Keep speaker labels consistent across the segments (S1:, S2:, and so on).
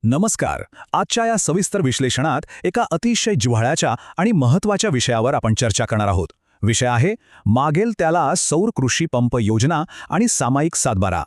S1: नमस्कार. आजच्या या सविस्तर विश्लेषणात एका अतिशय जिव्हाळ्याच्या आणि महत्त्वाच्या विषयावर आपण चर्चा करणार आहोत. विषय आहे मागेल त्याला सौर कृषी पंप योजना आणि सामायिक सातबारा.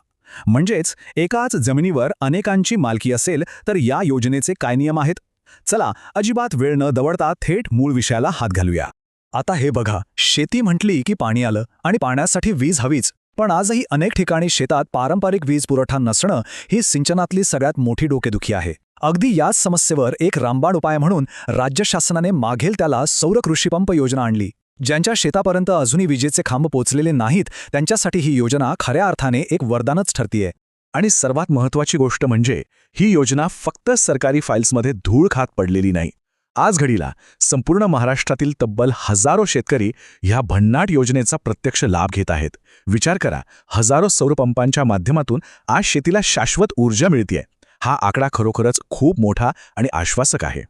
S1: म्हणजेच एकाच जमिनीवर अनेकांची मालकी असेल तर या योजनेचे काय नियम आहेत. चला अजिबात वेळ न दवडता थेट मूळ विषयाला हात घालूया. आता हे बघा, शेती म्हटली की पाणी आलं आणि पाण्यासाठी वीज हवीच. पण आजही अनेक ठिकाणी शेतात पारंपरिक वीज पुरवठा नसणं ही सिंचनातली सगळ्यात मोठी डोकेदुखी आहे. अगदी याच समस्येवर एक रामबाण उपाय म्हणून राज्य शासनाने मागेल त्याला सौर कृषी पंप योजना आणली. ज्यांच्या शेतापर्यंत अजूनही विजेचे खांब पोचलेले नाहीत त्यांच्यासाठी ही योजना खऱ्या अर्थाने एक वरदानच ठरतीये. आणि सर्वात महत्त्वाची गोष्ट म्हणजे ही योजना फक्त सरकारी फाईल्समध्ये धूळ खात पडलेली नाही. आज घडीला संपूर्ण महाराष्ट्रातील तब्बल हजारो शेतकरी ह्या भन्नाट योजनेचा प्रत्यक्ष लाभ घेत आहेत. विचार करा, हजारो सौरपंपांच्या माध्यमातून आज शेतीला शाश्वत ऊर्जा मिळतेय. हा आकडा खरोखरच खूप मोठा आणि आश्वासक आहे.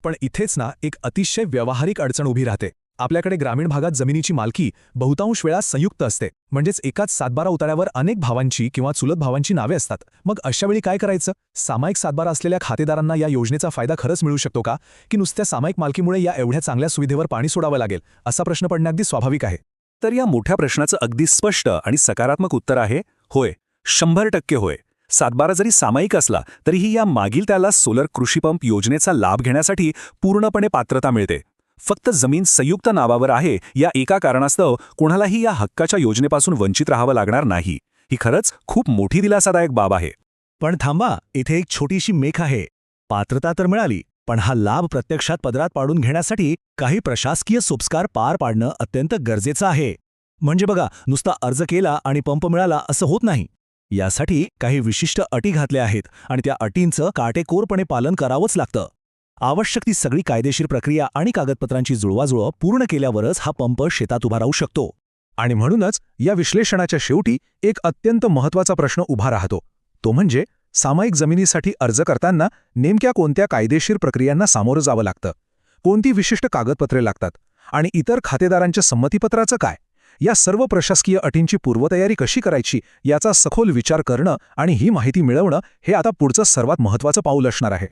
S1: पण इथेच ना एक अतिशय व्यावहारिक अडचण उभी राहते. आपल्याकडे ग्रामीण भागात जमिनीची मालकी बहुतांश वेळा संयुक्त असते. म्हणजेच एकाच सातबारा उतार्यावर अनेक भावांची किंवा चुलत भावांची नावे असतात. मग अशा वेळी काय करायचं? सामायिक सातबारा असलेल्या खातेदारांना या योजनेचा फायदा खरंच मिळू शकतो का, की नुसत्या सामायिक मालकीमुळे या एवढ्या चांगल्या सुविधेवर पाणी सोडावं लागेल असा प्रश्न पडणे अगदी स्वाभाविक आहे.
S2: तर या मोठ्या प्रश्नाचं अगदी स्पष्ट आणि सकारात्मक उत्तर आहे होय, 100% होय. सातबारा जरी सामायिक असला तरीही या मागील त्याला सोलर कृषीपंप योजनेचा लाभ घेण्यासाठी पूर्णपणे पात्रता मिळते. फक्त जमीन संयुक्त नावावर आहे या एका कारणास्तव कोणालाही या हक्काच्या योजनेपासून वंचित राहावं लागणार नाही. ही खरंच खूप मोठी दिलासादायक बाब आहे.
S1: पण थांबा, इथे एक छोटीशी मेख आहे. पात्रता तर मिळाली, पण हा लाभ प्रत्यक्षात पदरात पाडून घेण्यासाठी काही प्रशासकीय सोपस्कार पार पाडणं अत्यंत गरजेचं आहे. म्हणजे बघा, नुसता अर्ज केला आणि पंप मिळाला असं होत नाही. यासाठी काही विशिष्ट अटी घातल्या आहेत आणि त्या अटींचं काटेकोरपणे पालन करावंच लागतं. आवश्यक ती सगळी कायदेशीर प्रक्रिया आणि कागदपत्रांची जुळवाजुळव पूर्ण केल्यावरच हा पंप शेतात उभा राहू शकतो. आणि म्हणूनच या विश्लेषणाच्या शेवटी एक अत्यंत महत्त्वाचा प्रश्न उभा राहतो. तो म्हणजे सामायिक जमिनीसाठी अर्ज करताना नेमक्या कोणत्या कायदेशीर प्रक्रियांना सामोरं जावं लागतं, कोणती विशिष्ट कागदपत्रे लागतात आणि इतर खातेदारांच्या संमतीपत्राचं काय. या सर्व प्रशासकीय अटींची पूर्वतयारी कशी करायची याचा सखोल विचार करणं आणि ही माहिती मिळवणं हे आता पुढचं सर्वात महत्त्वाचं पाऊल असणार आहे.